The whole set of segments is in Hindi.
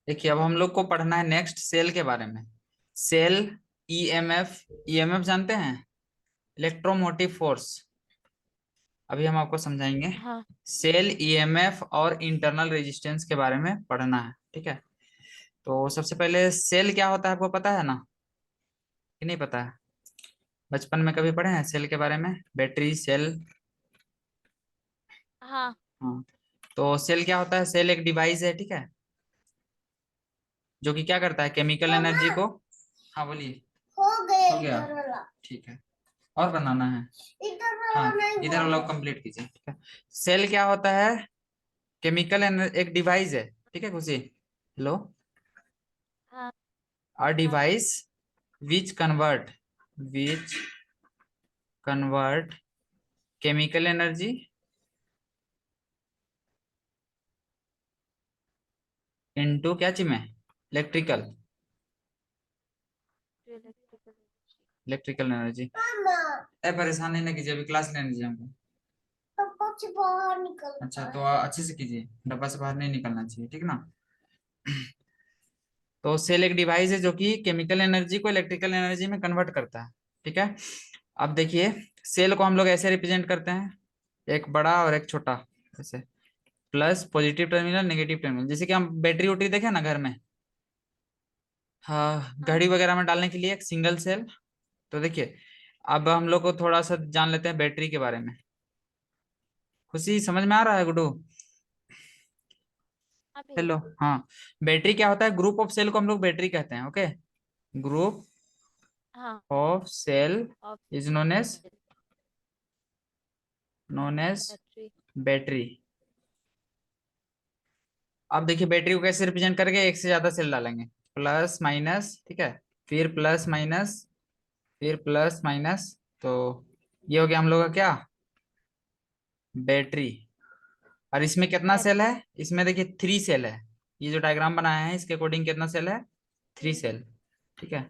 देखिए अब हम लोग को पढ़ना है नेक्स्ट सेल के बारे में। Cell, EMF. ईएमएफ जानते हैं? Electromotive force. अभी हम आपको समझाएंगे। हाँ। सेल, ईएमएफ और इंटरनल रेजिस्टेंस के बारे में पढ़ना है, ठीक है। तो सबसे पहले सेल क्या होता है आपको पता है ना, कि नहीं पता है? बचपन में कभी पढ़े हैं सेल के बारे में? Battery cell. हाँ। हाँ। तो सेल क्या होता है? सेल एक डिवाइस है, ठीक है, जो कि क्या करता है, केमिकल एनर्जी को। हाँ बोलिए। हो गया, ठीक है। और बनाना है? हाँ, इधर वाला कंप्लीट कीजिए, ठीक है। सेल क्या होता है? केमिकल एनर्जी, एक डिवाइस है, ठीक है खुशी। हेलो। हाँ। अ हाँ। Device which convert chemical energy into क्या चीज में, इलेक्ट्रिकल जो इलेक्ट्रिकल एनर्जी। Electrical energy. ए परेशान नहीं ना कीजिए, अभी क्लास लेने दीजिए हमको। डब्बा से बाहर निकलना, अच्छा तो अच्छे से कीजिए, डब्बा से बाहर नहीं निकलना चाहिए, ठीक ना। तो सेल एक डिवाइस है जो कि केमिकल एनर्जी को इलेक्ट्रिकल एनर्जी में कन्वर्ट करता है, ठीक है। अब देखिए, सेल को हम लोग ऐसे रिप्रेजेंट करते हैं, एक बड़ा और एक छोटा, ऐसे plus positive terminal negative terminal, जैसे कि हम बैटरी उटरी देखे ना घर में, हाँ, हाँ। घड़ी वगैरह में डालने के लिए एक सिंगल सेल। तो देखिए, अब हम लोग को थोड़ा सा जान लेते हैं बैटरी के बारे में। खुशी समझ में आ रहा है गुड्डू? हाँ हेलो। भैया। हाँ। बैटरी क्या होता है? ग्रुप ऑफ सेल को हम लोग बैटरी कहते हैं, ओके। ग्रुप हाँ। Of cell of is known as battery. Battery. अब देखिए बैटरी को कैसे रिप्रेजेंट करके, एक से ज्यादा सेल डालेंगे, प्लस माइनस, ठीक है, फिर प्लस माइनस, फिर प्लस माइनस। तो ये हो गया हम लोग का क्या, बैटरी। और इसमें कितना सेल बैटरी। है? इसमें देखिए 3 सेल है। ये जो डायग्राम बनाया है इसके अकॉर्डिंग कितना सेल है? 3 सेल, ठीक है।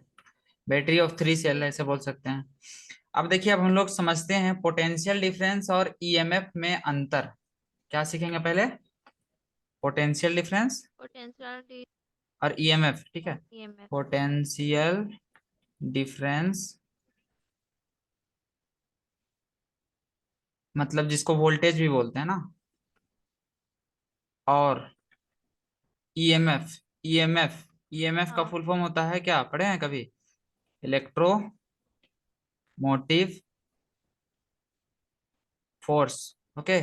बैटरी ऑफ 3 सेल ठीक ऐसे है। बोल सकते हैं। अब देखिए, अब हम लोग समझते हैं पोटेंशियल डिफरेंस और ईएमएफ में अंतर। क्या सीखेंगे पहले? पोटेंशियल डिफरेंस पोटेंशियल और ईएमएफ, ठीक है। और ईएमएफ। पोटेंशियल डिफरेंस मतलब जिसको वोल्टेज भी बोलते हैं ना, और ईएमएफ। ईएमएफ का हाँ। फुल फॉर्म होता है क्या, पढ़े हैं कभी? Electromotive force, okay.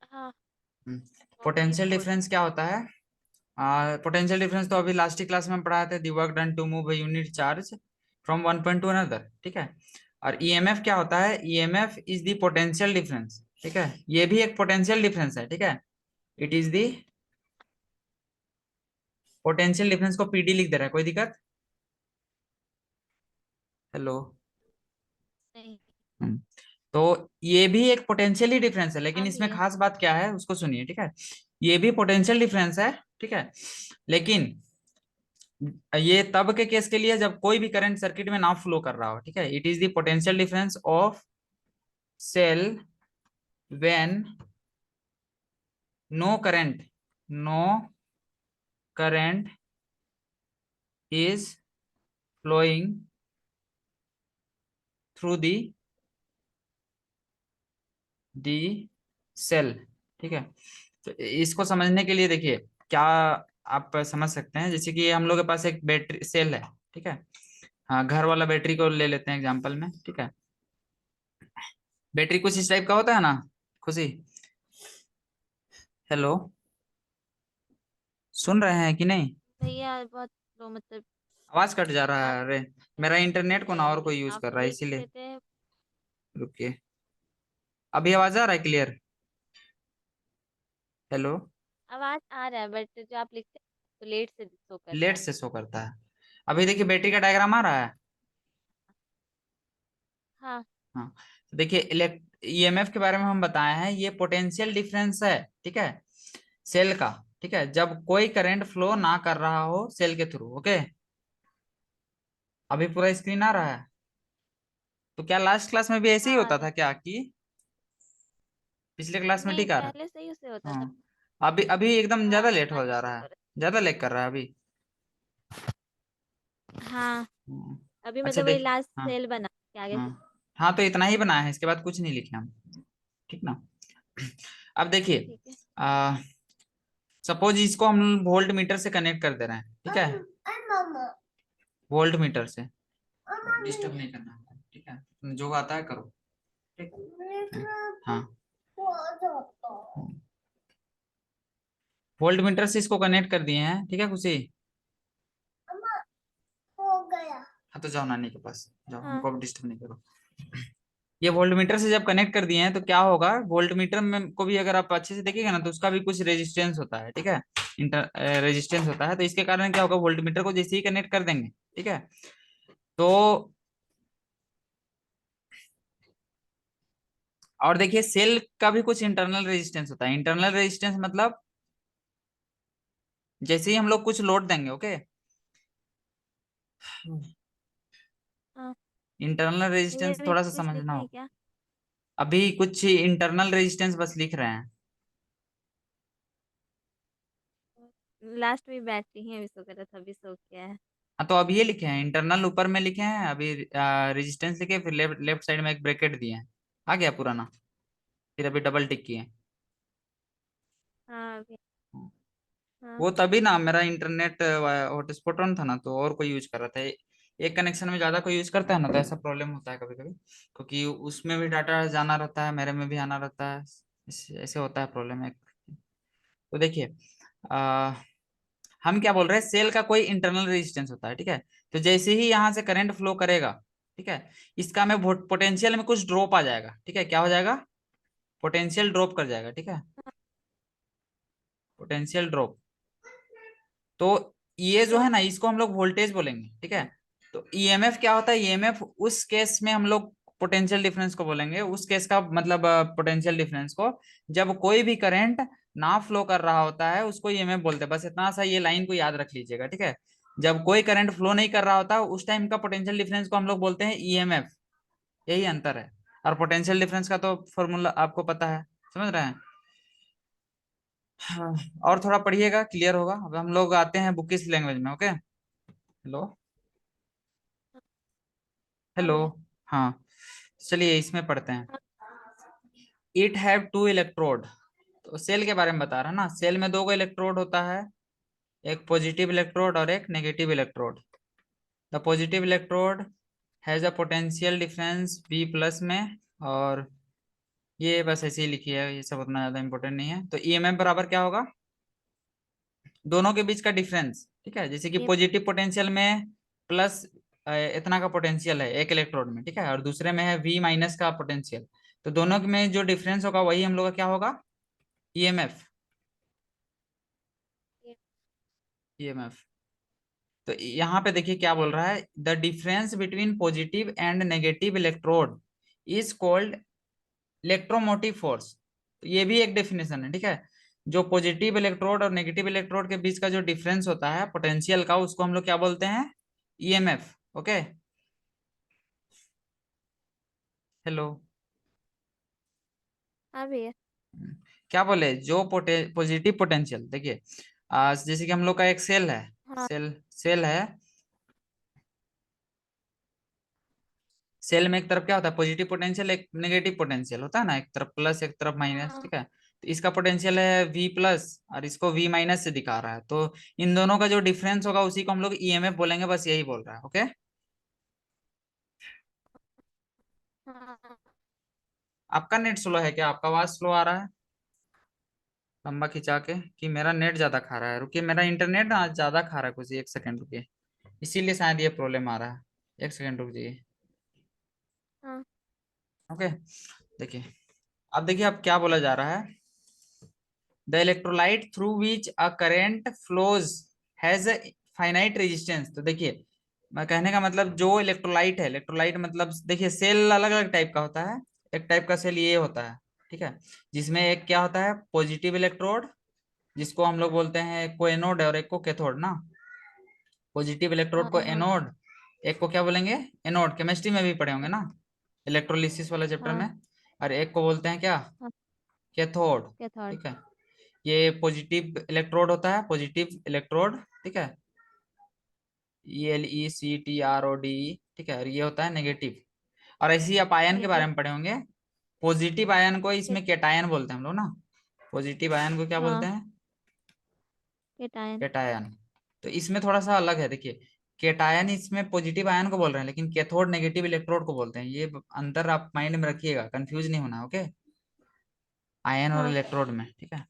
हाँ। Motive potential force. डिफरेंस क्या होता है? पोटेंशियल डिफरेंस तो अभी लास्ट ही क्लास में पढ़ाए थे, the work done to move unit charge from one point to another, ठीक है। और ईएमएफ क्या होता है? EMF is the potential difference, ठीक है, ये भी एक पोटेंशियल डिफरेंस है, ठीक है। It is the potential difference को पीडी लिख दे रहा है, कोई दिक्कत? हेलो। नहीं। हम्म, तो ये भी एक पोटेंशियल ही डिफरेंस है, लेकिन हाँ इसमें भैया। खास बात क्या है उसको सुनिए, ठीक है। ये भी पोटेंशियल डिफरेंस है, ठीक है, लेकिन ये तब के केस के लिए जब कोई भी करंट सर्किट में ना फ्लो कर रहा हो, ठीक है। It is the potential difference of cell when no current no current is flowing through the cell, ठीक है। तो इसको समझने के लिए देखिए, क्या आप समझ सकते हैं, जैसे कि हम लोग के पास एक बैटरी सेल है, ठीक है। हाँ, घर वाला बैटरी को ले लेते हैं एग्जांपल में, ठीक है। बैटरी कुछ इस टाइप का होता है ना खुशी? हेलो, सुन रहे हैं कि नहीं? भैया बहुत लो मतलब। आवाज कट जा रहा आप है, अरे मेरा इंटरनेट को ना और कोई यूज आप कर रहा है लिख इसीलिए। देते हैं। रुकिए, अभी आवाज आ रहा है क्लियर? हेलो। आवाज आ रहा है बट जो आप लिखते हैं तो लेट से शो करता लेट है। से शो करता है। अभी देखिए बैटरी का डायग्राम आ रहा है। हाँ। हाँ। तो देखिए इलेक्ट ईएमएफ के बारे में हम बताए हैं, ये पोटेंशियल डिफरेंस है, ठीक है, सेल का, ठीक है, जब कोई करंट फ्लो ना कर रहा हो सेल के थ्रू, ओके। अभी पूरा स्क्रीन आ रहा है? तो क्या लास्ट क्लास में भी ऐसे ही हाँ आ होता रहा था है। क्या, कि पिछले क्लास में नहीं ठीक आ रहा है? पहले सही से होता था। हाँ। अभी अभी एकदम हाँ ज्यादा लेट हो इतना नहीं जा शो रहा है, कर रहा। ज्यादा लेग कर रहा है अभी। हाँ, हम्म, अभी अच्छा मतलब वही देख। लास्ट हाँ सेल बना के आगे कुछ। हाँ हाँ, तो इतना ही बनाया है, इसके बाद कुछ नहीं लिखे हम, ठीक ना। अब देखिए, ठीक है। सपोज इसको हम वोल्ट मीटर से कनेक्ट कर दे रहे हैं, ठीक है, वोल्ट मीटर से। डिस्टर्ब नहीं करना है, ठीक है, जो आता है करो, ठीक। हाँ, वोल्ट मीटर से इसको कनेक्ट कर दिए हैं, ठीक है खुशी। हाँ तो जाओ नानी के पास जाओ, हाँ, हमको अब डिस्टर्ब नहीं करो। ये वोल्ट मीटर से जब कनेक्ट कर दिए हैं तो क्या होगा, वोल्ट मीटर में को भी अगर आप अच्छे से देखिएगा ना तो उसका भी कुछ रेजिस्टेंस होता है, ठीक है, इंटर रेजिस्टेंस होता है। तो इसके कारण क्या होगा, वोल्ट मीटर को जैसे ही कनेक्ट कर देंगे, ठीक है, तो और देखिए सेल का भी कुछ इंटरनल रेजिस्टेंस होता है। इंटरनल रेजिस्टेंस मतलब जैसे ही हम लोग कुछ लोड देंगे, ओके, हाँ। इंटरनल ये रेजिस्टेंस अभी थोड़ा सा कुछ समझना लिखे हो। हैं क्या? अभी कुछ इंटरनल रेजिस्टेंस बस लिख रहे हैं। लास्ट में बैटरी है, अभी सो कर रहा था, अभी सो गया है। हाँ तो अभी ये लिखे हैं, इंटरनल ऊपर में लिखे हैं, अभी रेजिस्टेंस लिखे, फिर लेफ्ट लेफ्ट साइड में एक ब्रैकेट दिए हैं, आ गया पुराना, फिर अभी डबल टिक किए। हाँ अभी। हाँ। वो तभी ना मेरा इंटरनेट हॉटस्पॉट ऑन था ना, तो और कोई यूज कर रहा था। एक कनेक्शन में ज्यादा कोई यूज करता है ना, तो ऐसा प्रॉब्लम होता है कभी कभी, क्योंकि उसमें भी डाटा जाना रहता है, मेरे में भी आना रहता है, ऐसे होता है प्रॉब्लम एक। तो देखिए, आ, हम क्या बोल रहे हैं, सेल का कोई इंटरनल रेजिस्टेंस होता है, ठीक है। तो जैसे ही यहाँ से करंट फ्लो करेगा, ठीक है, इसका में पोटेंशियल में कुछ ड्रॉप आ जाएगा, ठीक है, क्या हो जाएगा, पोटेंशियल ड्रॉप कर जाएगा, ठीक है, पोटेंशियल ड्रॉप। तो ये जो है ना, इसको हम लोग वोल्टेज बोलेंगे, ठीक है। तो ईएमएफ क्या होता है, ईएमएफ उस केस में हम लोग पोटेंशियल डिफरेंस को बोलेंगे, उस केस का मतलब पोटेंशियल डिफरेंस को, जब कोई भी करंट ना फ्लो कर रहा होता है उसको ईएमएफ बोलते हैं। बस इतना सा ये लाइन को याद रख लीजिएगा, ठीक है। जब कोई करंट फ्लो नहीं कर रहा होता उस टाइम का पोटेंशियल डिफरेंस को हम लोग बोलते हैं ईएमएफ। यही अंतर है। और पोटेंशियल डिफरेंस का तो फॉर्मूला आपको पता है, समझ रहे हैं। हाँ, और थोड़ा पढ़िएगा क्लियर होगा। अब हम लोग आते हैं बुकिश लैंग्वेज में, ओके। हेलो। हाँ हेलो। भैया। हाँ, चलिए इसमें पढ़ते हैं। हाँ। It have two electrode. तो सेल के बारे में बता रहा ना, सेल में दो गो इलेक्ट्रोड होता है, एक पॉजिटिव इलेक्ट्रोड और एक negative electrode. The positive electrode has a potential difference B plus में, और ये बस ऐसे ही लिखी है, ये सब उतना ज्यादा इंपॉर्टेंट नहीं है। तो ईएमएफ बराबर क्या होगा, दोनों के बीच का डिफरेंस, ठीक है। जैसे कि ये पॉजिटिव पोटेंशियल में प्लस इतना का पोटेंशियल है एक इलेक्ट्रोड में, ठीक है, और दूसरे में है वी माइनस का पोटेंशियल। तो दोनों में जो डिफरेंस होगा वही हम लोग का क्या होगा, ईएमएफ। ये ईएमएफ। तो यहाँ पे देखिए क्या बोल रहा है, the difference between positive and negative electrode is called electromotive force. तो ये भी एक डेफिनेशन है, ठीक है। जो पॉजिटिव इलेक्ट्रोड और नेगेटिव इलेक्ट्रोड के बीच का जो डिफरेंस होता है पोटेंशियल का, उसको हम लोग क्या बोलते हैं, ईएमएफ, ओके। हेलो। हाँ भैया। क्या बोले, जो पॉजिटिव पोटेंशियल देखिए, जैसे कि हम लोग का एक सेल है, हाँ। सेल है, सेल में एक तरफ क्या होता है पॉजिटिव पोटेंशियल, एक नेगेटिव पोटेंशियल होता है ना, एक तरफ प्लस एक तरफ माइनस, हाँ। ठीक है। तो इसका पोटेंशियल है वी प्लस और इसको वी माइनस से दिखा रहा है, तो इन दोनों का जो डिफरेंस होगा उसी को हम लोग ईएमएफ बोलेंगे, बस यही बोल रहा है, ओके। हाँ। आपका नेट स्लो है क्या, आपका आवाज स्लो आ रहा है लंबा खिंचा के, कि मेरा नेट ज्यादा खा रहा है, रुकिए, मेरा इंटरनेट ना आज ज्यादा खा रहा है कुछ, एक सेकंड रुकिए, इसीलिए शायद ये प्रॉब्लम आ रहा है। एक सेकंड रुक जाइए, हाँ। ओके। देखिए, अब देखिए अब क्या बोला जा रहा है, the electrolyte through which a current flows has a finite resistance. तो देखिए, मैं कहने का मतलब जो इलेक्ट्रोलाइट है, इलेक्ट्रोलाइट मतलब देखिए सेल अलग अलग टाइप का होता है। एक टाइप का सेल ये होता है, ठीक है, जिसमें एक क्या होता है पॉजिटिव इलेक्ट्रोड, जिसको हम लोग बोलते हैं को एनोड और एक को कैथोड ना। पॉजिटिव इलेक्ट्रोड हाँ। को हाँ। एनोड, एक को क्या बोलेंगे, एनोड, केमिस्ट्री में भी पढ़े होंगे ना, इलेक्ट्रोलिसिस वाला चैप्टर हाँ। में। और एक को बोलते हैं क्या, हाँ। कैथोड, क्या थॉट? ठीक है। ये पॉजिटिव इलेक्ट्रोड होता है, पॉजिटिव इलेक्ट्रोड, ठीक है, ELECTROD, ठीक है, और ये होता है नेगेटिव। और ऐसे ही आप आयन के बारे नेगेटिव। में पढ़े होंगे। पॉजिटिव आयन को इसमें कैटायन बोलते हैं हम लोग ना। पॉजिटिव आयन को क्या बोलते हाँ, हैं? केटायन। कैटायन। तो इसमें थोड़ा सा अलग है, देखिए, कैटायन इसमें पॉजिटिव आयन को बोल रहे हैं, लेकिन कैथोड नेगेटिव इलेक्ट्रोड को बोलते हैं। ये अंतर आप माइंड में रखिएगा, कंफ्यूज नहीं होना, ओके, आयन और हाँ, इलेक्ट्रोड में, ठीक है।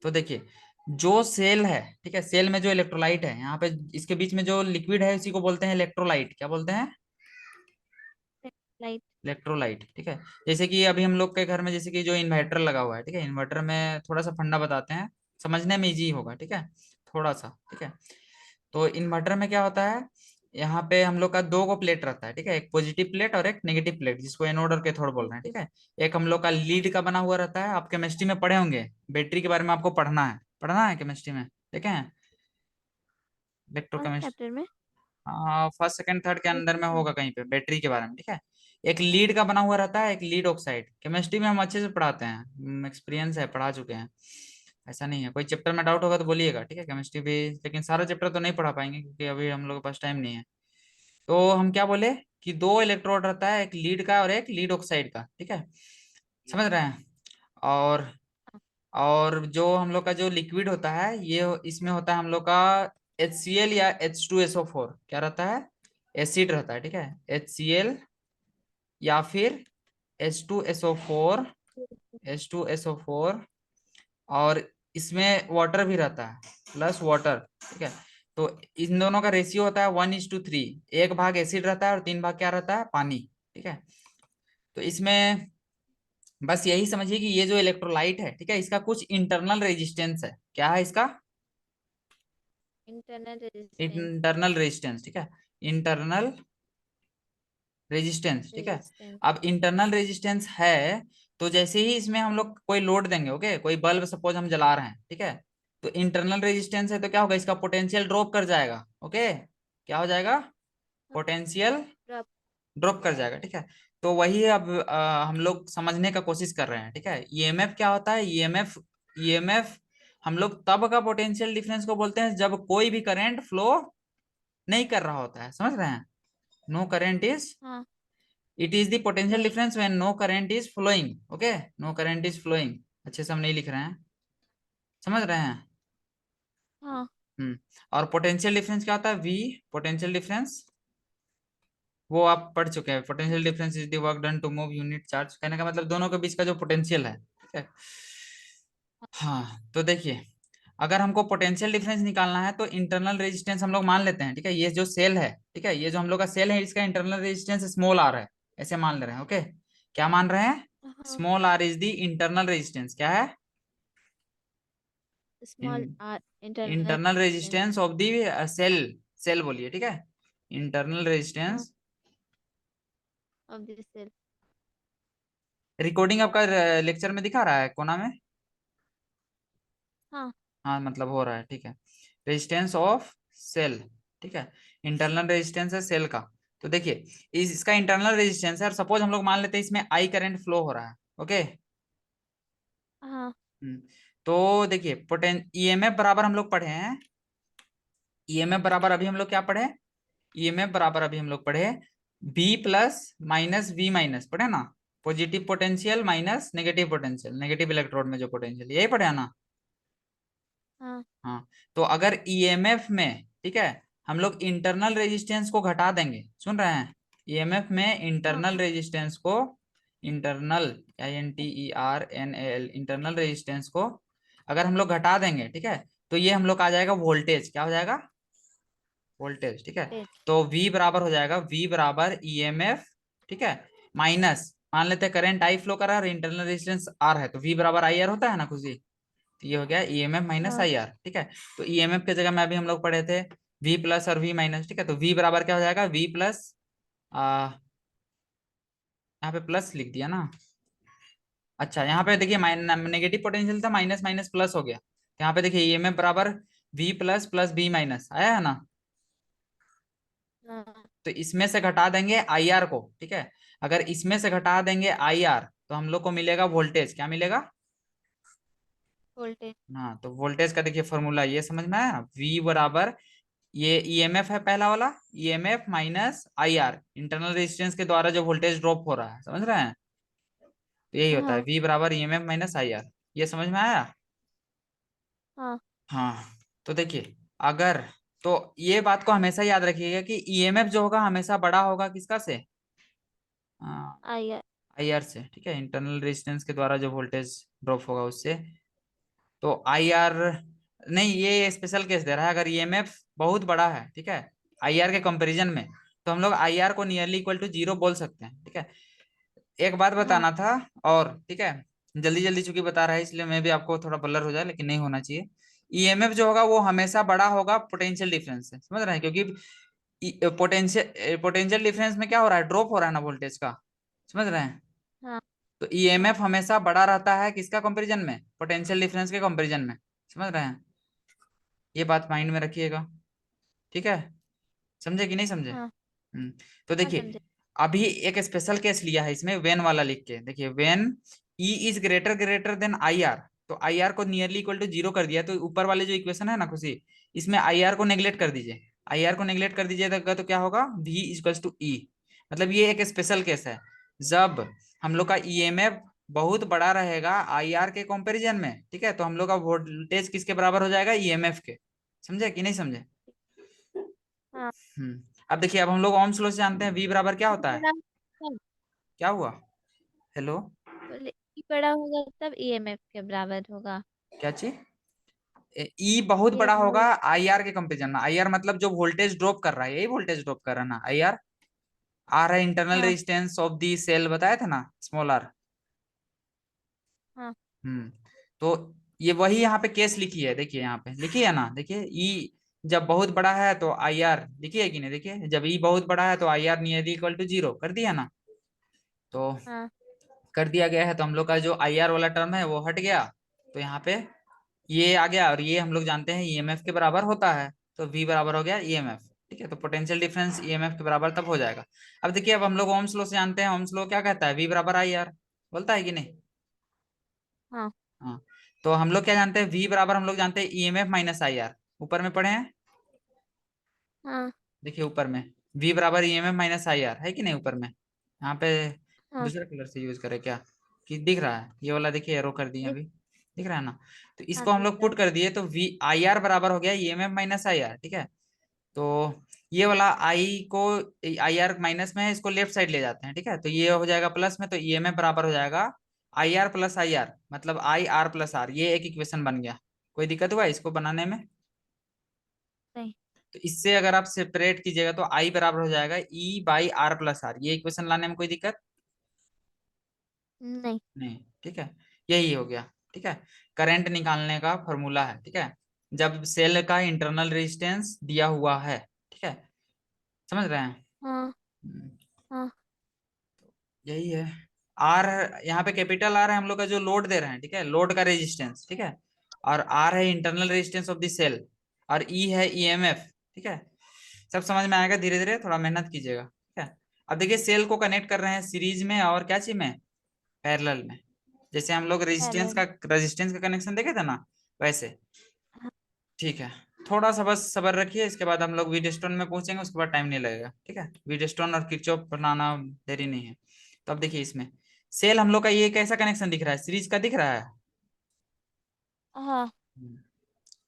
तो देखिए, जो सेल है, ठीक है, सेल में जो इलेक्ट्रोलाइट है, यहाँ पे इसके बीच में जो लिक्विड है उसी को बोलते हैं इलेक्ट्रोलाइट। क्या बोलते हैं? लाइट। इलेक्ट्रोलाइट, ठीक है। जैसे कि अभी हम लोग के घर में जैसे कि जो इन्वर्टर लगा हुआ है, ठीक है, इन्वर्टर में थोड़ा सा फंडा बताते हैं, समझने में इजी होगा, ठीक है, थोड़ा सा, ठीक है। तो इन्वर्टर में क्या होता है, यहाँ पे हम लोग का दो को प्लेट रहता है, ठीक है, एक पॉजिटिव प्लेट और एक नेगेटिव प्लेट, जिसको एनोड और कैथोड बोल रहे हैं, ओके। ठीक है। एक हम लोग का लीड का बना हुआ रहता है, आप केमिस्ट्री में पढ़े होंगे, बैटरी के बारे में आपको पढ़ना है केमिस्ट्री में, ठीक है, कौन से इलेक्ट्रोकेमिस्ट्री। चैप्टर में? हाँ, फर्स्ट सेकंड थर्ड के अंदर में होगा कहीं पे, बैटरी के बारे में, ठीक है। एक लीड का बना हुआ रहता है, एक लीड ऑक्साइड। केमिस्ट्री में हम अच्छे से पढ़ाते हैं, एक्सपीरियंस है, पढ़ा चुके हैं, ऐसा नहीं है। कोई चैप्टर में डाउट होगा तो बोलिएगा, ठीक है, केमिस्ट्री भी, लेकिन सारा चैप्टर तो नहीं पढ़ा पाएंगे क्योंकि अभी हम लोग के पास टाइम नहीं है। तो हम क्या बोले कि दो इलेक्ट्रोड रहता है, एक लीड का और एक लीड ऑक्साइड का, ठीक है, समझ रहे हैं। और जो हम लोग का जो लिक्विड होता है, ये इसमें होता है हम लोग का HCl या H2SO4, क्या रहता है? एसिड रहता है, ठीक है, HCl या फिर H2SO4, H2SO4। और इसमें वाटर भी रहता है, प्लस वाटर, ठीक है। तो इन दोनों का रेशियो होता है 1:3। एक भाग एसिड रहता है और 3 भाग क्या रहता है? पानी, ठीक है। तो इसमें बस यही समझिए कि ये जो इलेक्ट्रोलाइट है, ठीक है, इसका कुछ इंटरनल रेजिस्टेंस है। क्या है इसका? Internal resistance. इंटरनल रेजिस्टेंस, ठीक है, इंटरनल रेजिस्टेंस, ठीक है। रेजिस्टेंस। अब इंटरनल रेजिस्टेंस है, तो जैसे ही इसमें हम लोग कोई लोड देंगे, ओके, कोई बल्ब सपोज हम जला रहे हैं, ठीक है, तो इंटरनल रेजिस्टेंस है तो क्या होगा, इसका पोटेंशियल ड्रॉप कर जाएगा, ओके, क्या हो जाएगा? Potential drop. ड्रॉप कर जाएगा, ठीक है। तो वही अब हम लोग समझने का कोशिश कर रहे हैं, ठीक है। ईएमएफ क्या होता है? ईएमएफ हम लोग तब का पोटेंशियल डिफरेंस को बोलते हैं जब कोई भी करंट फ्लो नहीं कर रहा होता है, समझ रहे हैं? नो करंट इज, हाँ। It is the potential flowing. Difference when no current is flowing, okay, no current is flowing. अच्छे से हम नहीं लिख रहे हैं, समझ रहे हैं? हाँ। हम्म। और पोटेंशियल डिफरेंस क्या होता है? वी, पोटेंशियल डिफरेंस, वो आप पढ़ चुके हैं, potential difference is the work done to move unit charge. कहने का मतलब दोनों के बीच का जो पोटेंशियल है, ठीक है। हाँ, तो देखिए, अगर हमको पोटेंशियल डिफरेंस निकालना है तो इंटरनल रेजिस्टेंस हम लोग मान लेते हैं, ठीक है, ये जो सेल है, ठीक है, ये जो हम लोग का सेल है, इसका इंटरनल रेजिस्टेंस स्मॉल आर है, ऐसे मान ले रहे हैं, ओके। क्या मान रहे हैं? हाँ। Small R is the internal resistance, क्या है? Small R internal internal resistance. Resistance of the cell, cell बोलिए, ठीक है, इंटरनल हाँ। Resistance. Of this cell. Recording आपका लेक्चर में दिखा रहा है कोना में? हाँ। हाँ, मतलब हो रहा है, ठीक है। रेजिस्टेंस ऑफ सेल, ठीक है, इंटरनल रेजिस्टेंस है सेल का। तो देखिए, इसका इंटरनल रेजिस्टेंस है, और सपोज हम लोग मान लेते हैं इसमें आई करंट फ्लो हो रहा है, ओके। हाँ। तो देखिए, ईएमएफ बराबर हम लोग पढ़े हैं, ईएमएफ बराबर अभी हम लोग क्या पढ़े? ईएमएफ बराबर अभी हम लोग पढ़े B plus minus V minus, पढ़े ना, positive potential minus negative potential, negative electrode में जो पोटेंशियल, यही पढ़े है ना? हाँ। हाँ, तो अगर ईएमएफ में, ठीक है, हम लोग इंटरनल रेजिस्टेंस को घटा देंगे, सुन रहे हैं, ईएमएफ में हाँ। इंटरनल रेजिस्टेंस को, इंटरनल, INTERNAL, इंटरनल रेजिस्टेंस को अगर हम लोग घटा देंगे, ठीक है, तो ये हम लोग आ जाएगा वोल्टेज, क्या हो जाएगा? वोल्टेज, ठीक है। वोल्टेज। तो V बराबर हो जाएगा, V बराबर ईएमएफ, ठीक है, माइनस, मान लेते हैं करंट आई फ्लो कर रहा है और इंटरनल रेजिस्टेंस आर है, तो V बराबर IR होता है ना खुशी। तो ये हो गया ईएमएफ माइनस हाँ। IR, ठीक है। तो ईएमएफ की जगह में अभी हम लोग पढ़े थे V प्लस और V माइनस, ठीक है, तो V बराबर क्या हो जाएगा? V प्लस, यहाँ पे प्लस लिख दिया ना, अच्छा, यहाँ पे देखिए नेगेटिव पोटेंशियल था, माइनस माइनस प्लस हो गया, तो यहाँ पे देखिए ईएमएफ बराबर V plus plus V minus आया है ना। हाँ। तो इसमें से घटा देंगे IR को, ठीक है, अगर इसमें से घटा देंगे IR तो हम लोग को मिलेगा वोल्टेज, क्या मिलेगा? वोल्टेज। हाँ, तो वोल्टेज का देखिए फॉर्मूला ये समझ में आया, V बराबर, ये ईएमएफ है पहला वाला, EMF minus I R, internal resistance के द्वारा जो वोल्टेज ड्रॉप हो रहा है, समझ रहे हैं, तो यही होता है हाँ V बराबर ईएमएफ माइनस आई आर। ये समझ में आया। हाँ। हाँ, तो देखिए, अगर, तो ये बात को हमेशा याद रखिएगा कि ईएमएफ जो होगा हमेशा बड़ा होगा किसका से, आई आर। आई आर से, ठीक है, इंटरनल रेजिस्टेंस के द्वारा जो वोल्टेज ड्रॉप होगा उससे। तो आई आर, नहीं, ये स्पेशल केस दे रहा है, अगर ईएमएफ बहुत बड़ा है, ठीक है, आई आर के कंपैरिजन में, तो हम लोग आई आर को नियरली इक्वल टू जीरो बोल सकते हैं, ठीक है। एक बात हाँ बताना था, और ठीक है, जल्दी जल्दी चूंकि बता रहा है इसलिए मैं भी आपको थोड़ा ब्लर हो जाए, लेकिन नहीं होना चाहिए। ईएमएफ जो होगा वो हमेशा बड़ा होगा पोटेंशियल डिफरेंस से, समझ रहे हैं, क्योंकि पोटेंशियल डिफरेंस में क्या हो रहा है, ड्रॉप हो रहा है ना वोल्टेज का, समझ रहे हैं। हाँ तो हाँ ईएमएफ हमेशा बड़ा रहता है किसका कंपैरिजन में, पोटेंशियल डिफरेंस के कंपैरिजन में, समझ रहे हैं। ये बात माइंड में रखिएगा, ठीक है, समझे कि नहीं समझे। हाँ तो हाँ देखिए, समझे। अभी एक स्पेशल केस लिया है इसमें, वेन वाला लिख के देखिए, when E is greater greater than I R, तो आई आर को नियरली इक्वल टू जीरो कर दिया, तो ऊपर वाले जो इक्वेशन है ना खुशी, इसमें आई आर को नेग्लेक्ट कर दीजिए, आई आर को नेग्लेक्ट कर दीजिएगा तो क्या होगा, वी इक्वल्स टू ई। मतलब ये एक स्पेशल केस है, जब हम लोग का ईएमएफ बहुत बड़ा रहेगा आई आर के कंपैरिजन में, ठीक है, तो हम लोग का वोल्टेज किसके बराबर हो जाएगा, ईएमएफ के, समझे कि नहीं समझे। हाँ। अब देखिए, अब हम लोग ओम्स लॉ से जानते हैं वी बराबर क्या होता है। बड़ा होगा, क्या हुआ, हेलो, बोले ई बड़ा होगा तब ईएमएफ के बराबर होगा। क्या चीज, ई बहुत ये बड़ा होगा वोल्ट। आई आर के कंपेरिजन में, आई आर मतलब जो वोल्टेज ड्रॉप कर रहा है, यही वोल्टेज ड्रॉप कर रहा है ना आई आर, आर है इंटरनल हाँ रेजिस्टेंस ऑफ दी सेल, बताया था ना, स्मॉल आर। हाँ हम्म, तो ये वही यहाँ पे केस लिखी है, देखिए यहाँ पे लिखी है ना, देखिए ई जब बहुत बड़ा है तो आई आर लिखी है कि नहीं, देखिए जब ई बहुत बड़ा है तो I R nearly equal to zero कर दिया ना, तो हाँ कर दिया गया है, तो हम लोग का जो आई आर वाला टर्म है वो हट गया, तो यहाँ पे ये आ गया, और ये हम लोग जानते हैं ईएमएफ के बराबर होता है, तो वी बराबर हो गया ईएमएफ, ठीक है, तो पोटेंशियल डिफरेंस ईएमएफ के बराबर तब हो जाएगा। अब देखिए, अब हम लोग ओम्स लॉ से जानते हैं, ओम्स लॉ क्या कहता है, वी बराबर आई आर, बोलता है कि नहीं। हाँ हाँ, तो हम लोग क्या जानते हैं, वी बराबर हम लोग जानते हैं ईएमएफ माइनस आई आर, ऊपर में पढ़े हैं, हाँ देखिए ऊपर में, वी बराबर ईएमएफ माइनस आई आर है कि नहीं ऊपर में, यहाँ पे हाँ। दूसरे कलर से यूज करें क्या, कि दिख रहा है ये वाला, देखिए एरो कर दिए दिख। अभी, दिख रहा है ना, तो हाँ इसको हम दिख लोग रहा पुट है। कर दिए, तो वी आई आर बराबर हो गया ईएमएफ माइनस आई आर, ठीक है। तो ये वाला आई को, आई आर माइनस में है, इसको लेफ्ट साइड ले जाते हैं, ठीक है, तो ये हो जाएगा प्लस में, तो ईएमएफ बराबर हो जाएगा I R plus I R, मतलब आई आर प्लस आर, ये एक इक्वेशन बन गया। कोई दिक्कत हुआ इसको बनाने में। नहीं। तो इससे अगर आप सेपरेट कीजिएगा तो आई बराबर हो जाएगा ई बाई आर प्लस आर, ये इक्वेशन लाने में कोई दिक्कत नहीं। नहीं, ठीक है, यही हो गया, ठीक है, करंट निकालने का फॉर्मूला है, ठीक है, जब सेल का इंटरनल रेजिस्टेंस दिया हुआ है, ठीक है, समझ रहे हैं। हाँ हम्म, हाँ यही है। आर, यहाँ पे कैपिटल आर है हम लोग का जो लोड दे रहे हैं, ठीक है, लोड का रेजिस्टेंस, ठीक है, और आर है internal resistance of the cell, और ई है ईएमएफ, ठीक है, सब समझ में आएगा, धीरे धीरे थोड़ा मेहनत कीजिएगा, ठीक है। अब देखिए, सेल को कनेक्ट कर रहे हैं सीरीज में और क्या चीज में, पैरेलल में, जैसे हम लोग पैरेलल। रेजिस्टेंस का कनेक्शन देखे थे ना, वैसे, हाँ ठीक है। थोड़ा सा बस सब्र रखिए, इसके बाद हम लोग वीडस्टोन में पहुंचेंगे, उसके बाद टाइम नहीं लगेगा, ठीक है, वीडस्टोन और किरचॉफ बनाना देरी नहीं है। तो अब देखिए इसमें, सेल हम लोग का ये कैसा कनेक्शन दिख रहा है, सीरीज का दिख रहा है। हाँ हम्म,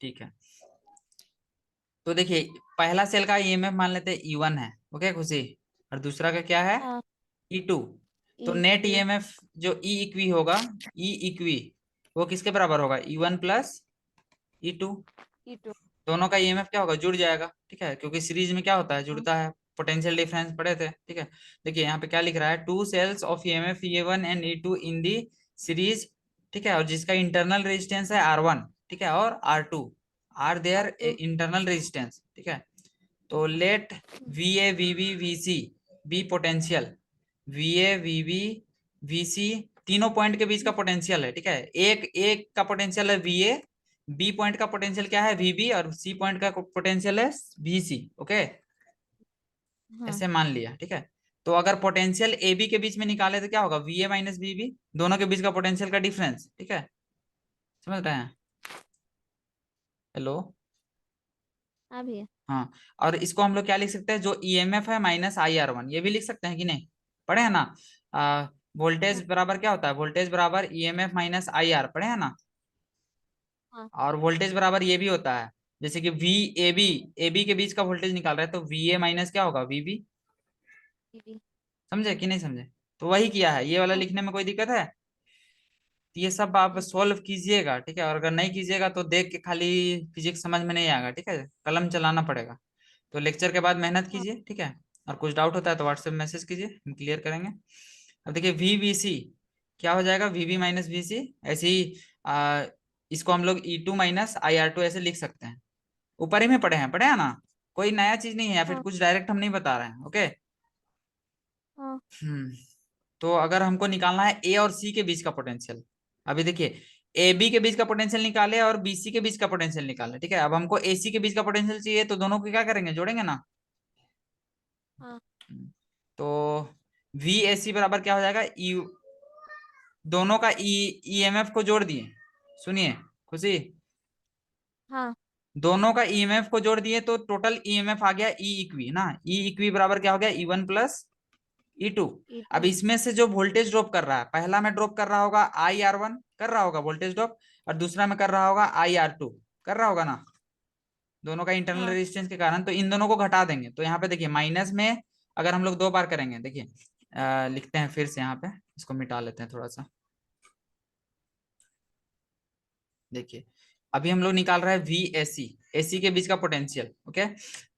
ठीक है, तो देखिए, पहला सेल का ईएमएफ मान लेते हैं E1 है, ओके खुशी, और दूसरा का क्या है, हाँ। E2। ई तो नेट टू। ईएमएफ जो ई इक्वी होगा, ई इक्वी वो किसके बराबर होगा, E1 plus E2, E to. दोनों का ईएमएफ क्या होगा, जुड़ जाएगा, ठीक है, क्योंकि सीरीज में क्या होता है, हाँ जुड़ता है, पोटेंशियल डिफरेंस पढ़े थे, ठीक है। देखिए यहाँ पे क्या लिख रहा है, two cells of EMF E1 and E2 in the series, ठीक है, और जिसका इंटरनल रेजिस्टेंस है R1, ठीक है, और R2 R are there two. Internal resistance, ठीक है। तो let V A V B V C B potential, V A V B V C तीनों पॉइंट के बीच का पोटेंशियल है, ठीक है, एक एक का पोटेंशियल है वी ए, बी पॉइंट का पोटेंशियल क्या है वी बी, और सी पॉइंट का पोटेंशियल है वी सी, ओके, हाँ ऐसे मान लिया, ठीक है। तो अगर पोटेंशियल ए बी के बीच में निकाले तो क्या होगा, V A minus B B, दोनों के बीच का पोटेंशियल का डिफरेंस, ठीक है, समझ रहे हैं। हेलो। हाँ भैया। हाँ, और इसको हम लोग क्या लिख सकते हैं, जो ईएमएफ है माइनस IR1, ये भी लिख सकते हैं कि नहीं, पढ़े हैं ना। हाँ। वोल्टेज बराबर क्या होता है, वोल्टेज बराबर ईएमएफ माइनस IR, पढ़े हैं ना। हाँ। और वोल्टेज बराबर ये भी होता है, जैसे कि V A B, A B के बीच का वोल्टेज निकाल रहा है तो वी ए माइनस क्या होगा, वी बी। दीदी। समझे कि नहीं समझे। तो वही किया है, ये वाला हाँ। लिखने में कोई दिक्कत है। तो ये सब आप नहीं। सोल्व कीजिएगा, ठीक है, और अगर नहीं कीजिएगा तो देख के खाली फिजिक्स समझ में नहीं आएगा, ठीक है, कलम चलाना पड़ेगा। तो लेक्चर के बाद मेहनत हाँ। कीजिए, ठीक है। और कुछ डाउट होता है तो व्हाट्सएप मैसेज कीजिए, हम क्लियर करेंगे। अब देखिए VVC क्या हो जाएगा, VV माइनस VC। ऐसे ही इसको हम लोग E2 माइनस IR2 ऐसे लिख सकते हैं। ऊपर ही में पढ़े हैं ना, कोई नया चीज नहीं है या फिर हाँ। कुछ डायरेक्ट हम नहीं बता रहे हैं, ओके। हाँ। हम्म। तो अगर हमको निकालना है ए और सी के बीच का पोटेंशियल, अभी देखिए ए बी के बीच का पोटेंशियल निकाले और बी सी के बीच का पोटेंशियल निकाले, ठीक है। अब हमको ए सी के बीच का पोटेंशियल चाहिए, तो दोनों को क्या करेंगे, जोड़ेंगे ना। हाँ। तो वी ए सी बराबर क्या हो जाएगा, ई, दोनों का ईएमएफ को जोड़ दिए, सुनिए खुशी, हाँ। दोनों का ईएमएफ को जोड़ दिए तो टोटल ईएमएफ आ गया ई इक्वी ना, ई इक्वी बराबर क्या हो गया, E1 प्लस E2। अब E2। इसमें से जो वोल्टेज ड्रॉप कर रहा है, पहला में ड्रॉप कर रहा होगा IR1, कर रहा होगा वोल्टेज ड्रॉप, और दूसरा में कर रहा होगा IR2, कर रहा होगा ना, दोनों का इंटरनल हाँ। रेजिस्टेंस के कारण। तो इन दोनों को घटा देंगे, तो यहाँ पे देखिए माइनस में अगर हम लोग 2 बार करेंगे, देखिए लिखते हैं फिर से, यहाँ पे इसको मिटा लेते हैं थोड़ा सा। देखिए अभी हम लोग निकाल रहे हैं वी एस सी, एसी के बीच का पोटेंशियल, ओके।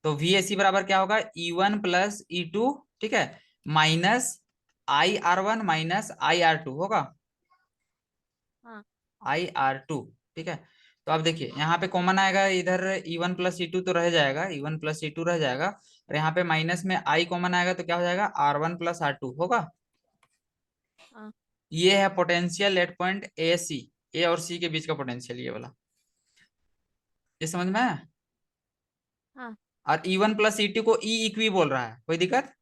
तो वी एस सी बराबर क्या होगा, E1 प्लस E2, ठीक है, माइनस IR1 माइनस IR2 होगा, हाँ। IR2, ठीक है। तो अब देखिए यहाँ पे कॉमन आएगा, इधर E1 प्लस E2 तो रह जाएगा, E1 प्लस E2 रह जाएगा, और यहाँ पे माइनस में I कॉमन आएगा तो क्या हो जाएगा, R1 प्लस R2 होगा। हाँ। ये है पोटेंशियल एट पॉइंट ए सी, ए और सी के बीच का पोटेंशियल ये वाला, ये समझ में आया। हाँ। और E1 प्लस E2 को ई इक्वी बोल रहा है, कोई दिक्कत।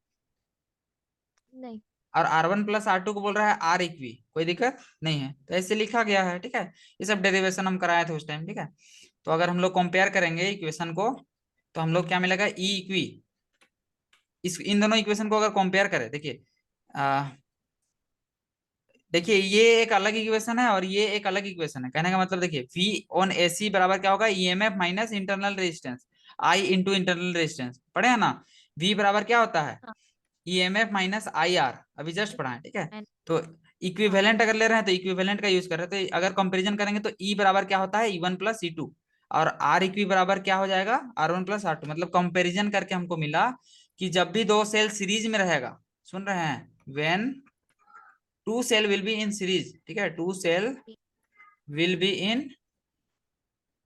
नहीं। और R1 प्लस R2 को बोल रहा है R इक्वी, कोई दिक्कत नहीं है, तो ऐसे लिखा गया है, ठीक है। ये सब डेरिवेशन हम कराए थे उस टाइम, ठीक है। तो अगर हम लोग कंपेयर करेंगे इक्वेशन को, तो हम लोग क्या मिलेगा, ई इक्वी, इस इन दोनों इक्वेशन को अगर कंपेयर करें, देखिए देखिए ये एक अलग इक्वेशन है और ये एक अलग इक्वेशन है, कहने का मतलब देखिए V ऑन ए सी बराबर क्या होगा, EMF minus internal resistance, I into internal resistance, पढ़े हैं ना। V बराबर क्या होता है, हाँ। ईएमएफ माइनस IR, अभी जस्ट पढ़ा है, ठीक है। मैंने। तो हाँ। इक्विवेलेंट अगर ले रहे हैं तो इक्विवेलेंट का यूज कर रहे हैं, तो अगर कंपैरिजन करेंगे तो E बराबर क्या होता है, E1 प्लस E2, और R इक्वी बराबर क्या हो जाएगा, R1 प्लस R2। मतलब कंपैरिजन करके हमको मिला कि जब भी दो सेल सीरीज में रहेगा, सुन रहे हैं, when two cell will be in series, ठीक है, टू सेल ठीक। विल बी इन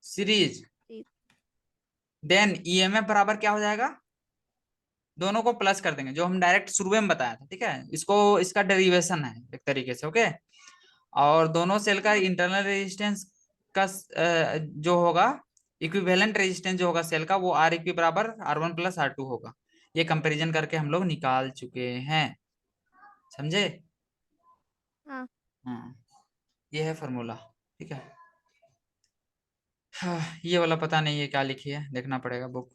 सीरीज, ठीक। देन ईएमएफ बराबर क्या हो जाएगा, दोनों को प्लस कर देंगे, जो हम डायरेक्ट शुरू में बताया था, ठीक है। इसको इसका डेरिवेशन है एक तरीके से, ओके। और दोनों सेल का हाँ। इंटरनल रेजिस्टेंस का जो होगा, इक्विवेलेंट रेजिस्टेंस जो होगा सेल का, वो R इक्वी बराबर R1 प्लस R2 होगा। ये कंपैरिजन करके हम लोग निकाल चुके हैं, समझे। हाँ। हाँ, ये है फॉर्मूला, ठीक है। हाँ, ये वाला पता नहीं है क्या लिखी है, देखना पड़ेगा बुक।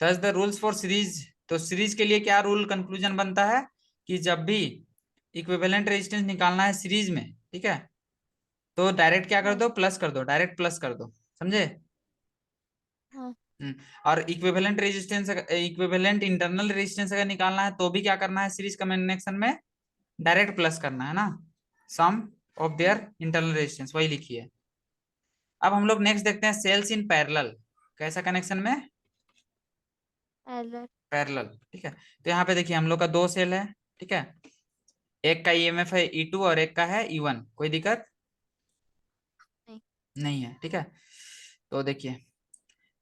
दस द रूल्स फॉर सीरीज, तो सीरीज के लिए क्या रूल कंक्लूजन बनता है, कि जब भी इक्विवेलेंट रेजिस्टेंस निकालना है सीरीज में, ठीक है, तो डायरेक्ट क्या कर हाँ। दो, प्लस कर दो, डायरेक्ट प्लस कर दो, समझे। हाँ। हम्म, और equivalent resistance, equivalent internal resistance अगर निकालना है तो भी क्या करना है, सीरीज कनेक्शन में डायरेक्ट प्लस करना है ना, सम ऑफ हाँ। देयर इंटरनल रेजिस्टेंस, वही लिखी है। अब हम लोग नेक्स्ट देखते हैं सेल्स इन पैरेलल, कैसा कनेक्शन में, एलर। पैरेलल, ठीक है। तो यहाँ पे देखिए हम लोग का 2 सेल है, ठीक है, एक का ईएमएफ है E2 और एक का है E1, कोई दिक्कत नहीं। नहीं है, ठीक है। तो देखिए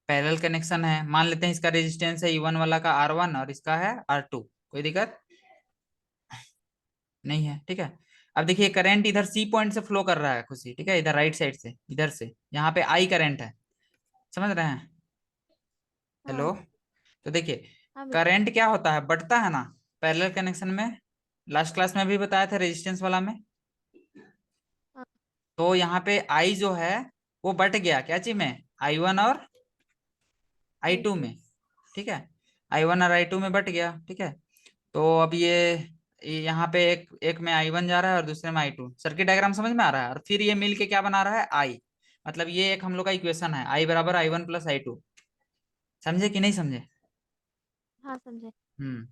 पैरेलल कनेक्शन है, मान लेते हैं इसका रेजिस्टेंस है E1 वाला का R1 और इसका है R2, कोई दिक्कत नहीं है, ठीक है। अब देखिए करंट इधर सी पॉइंट से फ्लो कर रहा है खुशी, ठीक है, इधर राइट साइड से, इधर से, यहाँ पे आई करंट है, समझ रहे हैं, हाँ। हेलो। तो देखिए हाँ भैया। करंट क्या होता है, बढ़ता है ना पैरेलल कनेक्शन में, लास्ट क्लास में भी बताया था रेजिस्टेंस वाला में। हाँ। तो यहाँ पे आई जो है वो बढ़ गया क्या चीज में, I1 और आई I2 टू। में, ठीक है। I1 और I2 में बट गया, ठीक है। तो अब ये यहाँ पे एक एक में I1 जा रहा है और दूसरे में I2। सर्किट डायग्राम समझ में आ रहा है। और फिर ये मिल के क्या बना रहा है, I। मतलब ये एक हम लोग का इक्वेशन है, I बराबर I1 प्लस I2। समझे कि नहीं समझे? हाँ समझे। हम्म।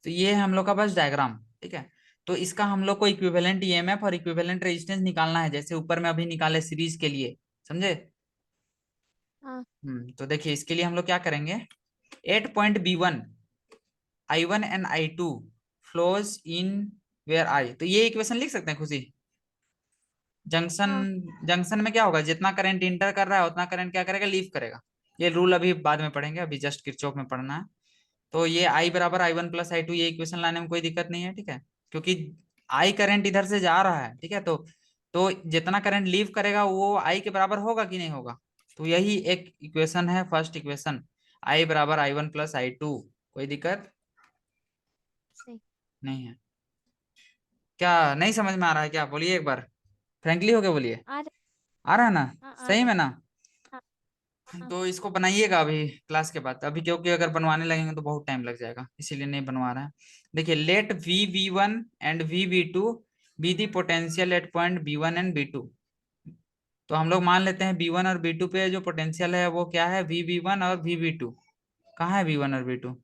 तो ये है हम लोग का बस डायग्राम, ठीक है। तो इसका हम लोग को इक्विवेलेंट ईएमएफ और इक्विवेलेंट रेजिस्टेंस निकालना है, जैसे ऊपर में अभी निकाले सीरीज के लिए। समझे? हाँ। तो देखिए इसके लिए हम लोग क्या करेंगे। At point B1, I1 and I2 flows in where I। तो ये इक्वेशन लिख सकते हैं खुशी। जंक्शन, हाँ जंक्शन में क्या होगा, जितना करंट इंटर कर रहा है उतना करंट क्या करेगा, लीव करेगा। ये रूल अभी बाद में पढ़ेंगे, अभी जस्ट किरचॉफ में पढ़ना है। तो ये I बराबर I1 प्लस I2, ये इक्वेशन लाने में कोई दिक्कत नहीं है, ठीक है। क्योंकि I करंट इधर से जा रहा है, ठीक है। तो जितना करंट लीव करेगा वो I के बराबर होगा कि नहीं होगा। तो यही एक इक्वेशन है, फर्स्ट इक्वेशन। I बराबर I1 प्लस I2। कोई दिक्कत नहीं। नहीं है। क्या नहीं समझ में आ रहा है क्या, बोलिए एक बार, फ्रेंकली होके बोलिए। आ रहे। आ रहा है ना? हाँ आ सही रहे। में ना? हाँ हाँ। तो इसको बनाइएगा अभी क्लास के बाद, अभी क्योंकि अगर बनवाने लगेंगे तो बहुत टाइम लग जाएगा, इसीलिए नहीं बनवा रहे हैं। देखिए, let VV1 and VV2 be the potential at point B1 and B2। तो हम लोग मान लेते हैं B1 और B2 पे जो पोटेंशियल है वो क्या है, VV1 और VV2। कहाँ है B1 और B2?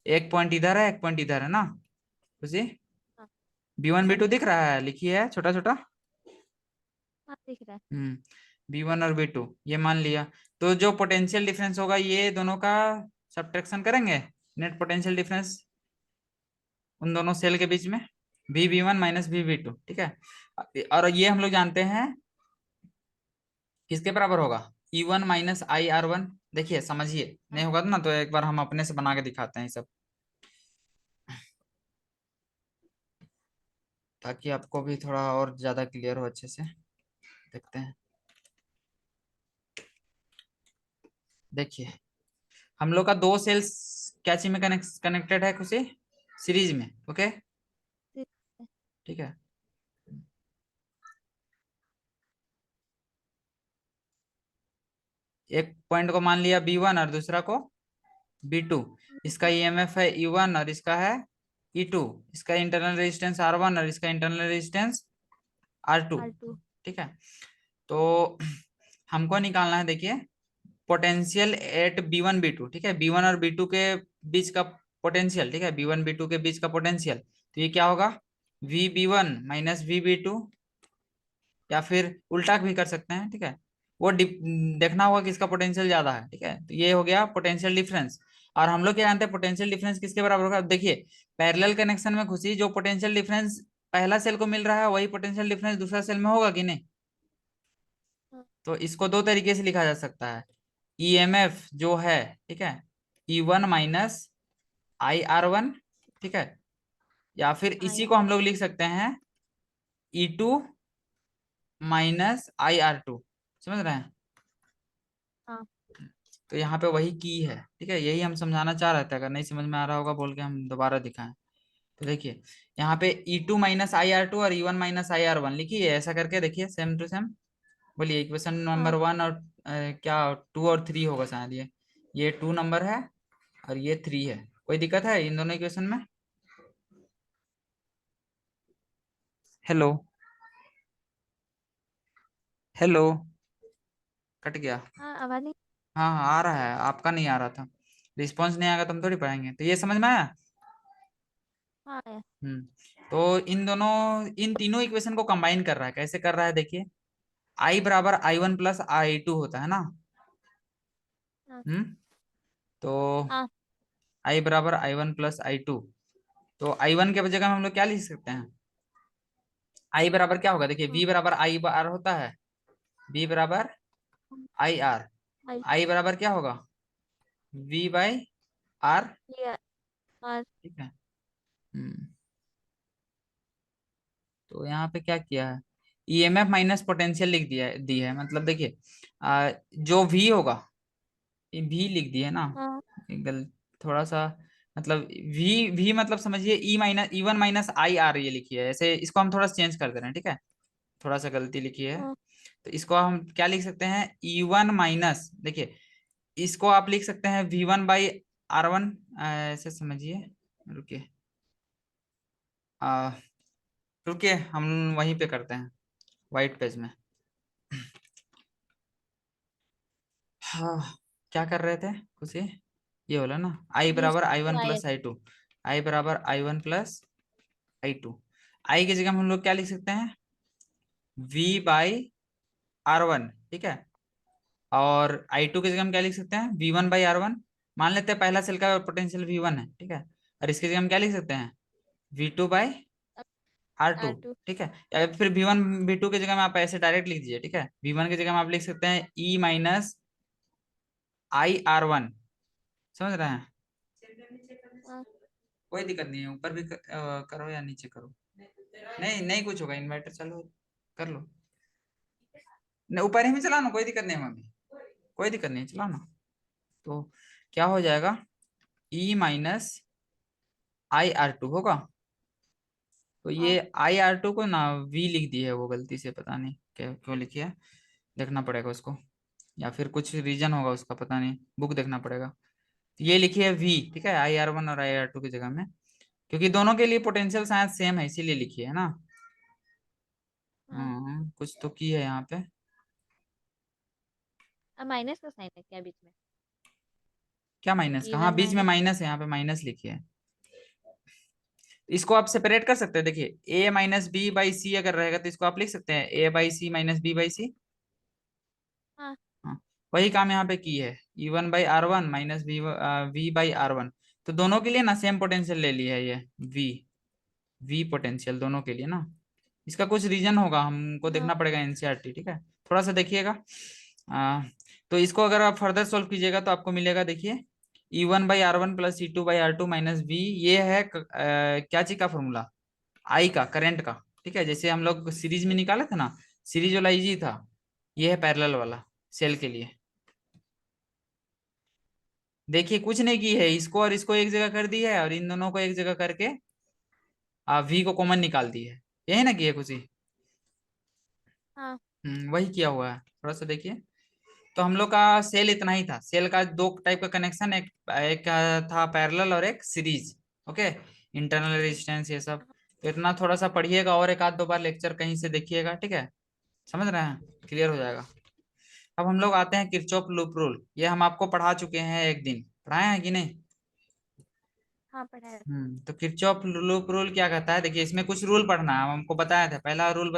एक पॉइंट इधर है, एक पॉइंट इधर है ना, खुशी। हाँ B1 B2 समझे। दिख रहा है, लिखिए है छोटा छोटा। हाँ दिख रहा है। B1 और B2 ये मान लिया। तो जो पोटेंशियल डिफरेंस होगा ये दोनों का सब्ट्रैक्शन करेंगे, नेट पोटेंशियल डिफरेंस उन दोनों सेल के बीच में, VV1 माइनस VV2, ठीक है। और ये हम लोग जानते हैं किसके बराबर होगा, E1 माइनस IR1। देखिए समझिए, हाँ नहीं होगा तो ना, तो एक बार हम अपने से बना के दिखाते हैं ये सब, ताकि आपको भी थोड़ा और ज्यादा क्लियर हो अच्छे से। देखते हैं। देखिए, हम लोग का दो सेल्स क्या चीज में कनेक्टेड है खुशी, सीरीज में, ओके। ठीक है। ठीक है। एक पॉइंट को मान लिया B1 और दूसरा को B2। इसका ईएमएफ है E1 और इसका है E2। इसका इंटरनल रेजिस्टेंस R1 और इसका internal resistance R2। Are to. ठीक है। तो हमको निकालना है, देखिए, पोटेंशियल एट B1 B2, ठीक है। B1 और B2 के बीच का पोटेंशियल, ठीक है, B1 B2 के बीच का पोटेंशियल। तो ये क्या होगा, VB1 माइनस VB2, या फिर उल्टा भी कर सकते हैं, ठीक है। वो देखना होगा किसका पोटेंशियल ज्यादा है, ठीक है। तो ये हो गया पोटेंशियल डिफरेंस। और हम लोग क्या जानते हैं पोटेंशियल डिफरेंस किसके बराबर होगा, अब देखिए, पैरेलल कनेक्शन में खुशी जो पोटेंशियल डिफरेंस पहला सेल को मिल रहा है वही पोटेंशियल डिफरेंस दूसरा सेल में होगा कि नहीं। हाँ तो इसको दो तरीके से लिखा जा सकता है। ईएमएफ जो है, ठीक है, E1 माइनस IR1, ठीक है। या फिर आई इसी आर। को हम लोग लिख सकते हैं E2 माइनस IR2। समझ रहे हैं? हाँ तो यहाँ पे वही की है, ठीक है। यही हम समझाना चाह रहे थे, अगर नहीं समझ में आ रहा होगा बोल के हम दोबारा दिखाएं। तो देखिए, यहाँ पे E2 माइनस IR2 और E1 माइनस IR1 लिखिए, ऐसा करके देखिए सेम टू सेम। बोलिए इक्वेशन नंबर हाँ। 1 और क्या 2 और 3 होगा शायद, ये 2 नंबर है और ये 3 है। कोई दिक्कत है इन दोनों इक्वेशन में? हेलो, हेलो, कट गया। हाँ आवाज नहीं। हाँ हाँ आ रहा है, आपका नहीं आ रहा था। रिस्पॉन्स नहीं आएगा तो हम थोड़ी पढ़ाएंगे। तो ये समझ में आया? हाँ आया। हम्म। तो इन दोनों, इन तीनों इक्वेशन को कंबाइन कर रहा है, कैसे कर रहा है देखिए। I बराबर I1 प्लस I2 होता है ना। हाँ हम्म। तो हाँ। I बराबर I1 प्लस I2। तो I1 के जगह में हम लोग क्या लिख सकते हैं, I बराबर क्या होगा, देखिए हाँ, V बराबर I बार होता है, V बराबर हाँ, IR। आई। I बराबर क्या होगा, V बाई R। ये आर। ठीक है। हम्म। तो यहाँ पे क्या किया है, ईएमएफ माइनस पोटेंशियल लिख दिया दी है, मतलब देखिए, जो V होगा, ये V लिख दिया है ना, हाँ गल थोड़ा सा, मतलब V मतलब समझिए E1 माइनस IR ये लिखी है, ऐसे इसको हम थोड़ा चेंज कर दे रहे हैं, ठीक है। थोड़ा सा गलती लिखी है। हाँ तो इसको हम क्या लिख सकते हैं, E1 माइनस, देखिए इसको आप लिख सकते हैं V1/R1, ऐसे समझिए। रुकिए, आ, रुकिए हम वहीं पे करते हैं, व्हाइट पेज में। हाँ, क्या कर रहे थे कुछ ये बोला ना, आई वी बराबर I two one I. Plus I two I बराबर I1 + I2। आई की जगह हम लोग क्या लिख सकते हैं, V/R1, ठीक है। और I2 की जगह हम क्या लिख सकते हैं, V1/R1। मान लेते हैं पहला सेल का पोटेंशियल V1 है, ठीक है। और इसकी जगह हम क्या लिख सकते हैं, V2/R2, आर टू। ठीक है। या फिर V1 V2 की जगह में आप ऐसे डायरेक्ट लिख दीजिए, ठीक है। V1 की जगह में आप लिख सकते हैं E-IR1, समझ रहे हैं। हाँ। कोई दिक्कत नहीं है, ऊपर भी करो या नीचे करो, नहीं नहीं कुछ होगा, इन्वर्टर चालू कर लो, नहीं ऊपर ही में चलाओ ना, कोई दिक्कत नहीं है मम्मी, कोई दिक्कत नहीं है, चलाओ ना। तो क्या हो जाएगा, E-IR2 होगा। तो हाँ। ये IR2 को ना V लिख दी है वो गलती से, पता नहीं क्या क्यों लिखी है, देखना पड़ेगा उसको, या फिर कुछ रीजन होगा उसका, पता नहीं, बुक देखना पड़ेगा। तो ये लिखी है V, ठीक है, IR1 और IR2 की जगह में, क्योंकि दोनों के लिए पोटेंशियल शायद सेम है, इसीलिए लिखी है ना। हाँ। कुछ तो की है यहाँ पे। अब माइनस का साइन है क्या बीच में? क्या माइनस का, हाँ E1 बीच में माइनस। माइनस है, यहाँ पे माइनस लिखी है। इसको आप सेपरेट कर सकते हैं, देखिए A-B/C अगर रहेगा तो इसको आप लिख सकते हैं A/C माइनस B/C। हाँ। हाँ, वही काम यहाँ पे की है, E1/R1 माइनस V/R1। तो दोनों के लिए ना सेम पोटेंशियल ले लिया है ये, V V पोटेंशियल दोनों के लिए ना। इसका कुछ रीजन होगा, हमको हाँ। देखना पड़ेगा एनसीईआरटी, ठीक है। थोड़ा सा देखिएगा। तो इसको अगर आप फर्दर सॉल्व कीजिएगा तो आपको मिलेगा, देखिए E1/R1 + E2/R2 माइनस V, ये है क्या चीज का फॉर्मूला, आई का, करंट का, ठीक है। जैसे हम लोग सीरीज में निकाला था ना, सीरीज वाला इजी था, ये है पैरेलल वाला सेल के लिए। देखिए कुछ नहीं की है, इसको और इसको एक जगह कर दी है, और इन दोनों को एक जगह करके V को कॉमन निकाल दी है, यही ना की है कुछ ही। हाँ। वही किया हुआ है, थोड़ा सा देखिए। तो हम लोग का सेल इतना ही था, सेल का दो टाइप का कनेक्शन, एक एक था पैरेलल और एक सीरीज, ओके। इंटरनल रेजिस्टेंस ये सब, तो इतना थोड़ा सा पढ़िएगा, और एक आध दो बार लेक्चर कहीं से देखिएगा, ठीक है। समझ रहे हैं, क्लियर हो जाएगा। अब हम लोग आते हैं किरचॉफ लूप रूल, ये हम आपको पढ़ा चुके हैं, एक दिन पढ़ाए हैं कि नहीं। हाँ पढ़ाया। तो किरचॉफ लूप रूल क्या कहता है, देखिए इसमें कुछ रूल पढ़ना है, हमको बताया था, पहला रूल